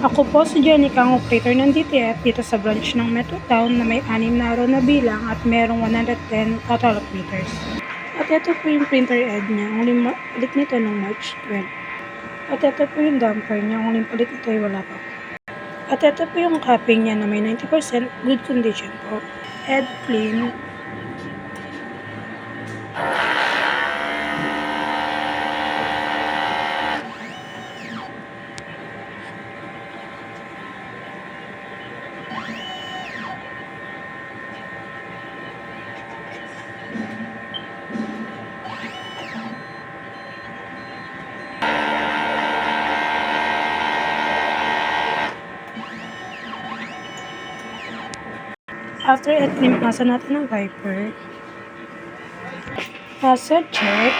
Ako po si Jenica, ang operator ng DTF dito sa branch ng Metro Town na may 6 na araw na bilang at merong 110 total of meters. At ito po yung printer head niya, ang huling palit nito noong March 12. At ito po yung damper niya, ang huling palit nito ay wala pa po. At ito po yung capping niya na may 90% good condition po. Head clean. After it, limpasan natin ang wiper. Hazard check.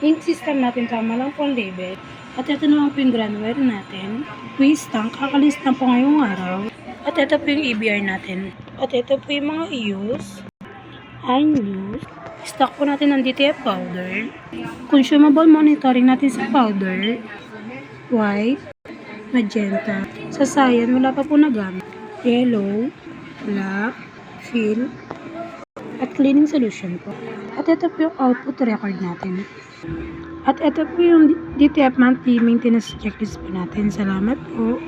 Ink system natin, tama lang po ang label. At ito naman po yung granware natin. Quiz tank, kakalis na po ngayong araw. At ito po yung EBR natin. At ito po yung mga i-use. I-use. Stock po natin ng DTF powder. Consumable monitoring natin sa powder. White. Magenta. Sa cyan, wala pa po nagamit. Yellow, black, fill, at cleaning solution po. At ito po yung output record natin. At ito po yung DTF monthly maintenance checklist po natin. Salamat po.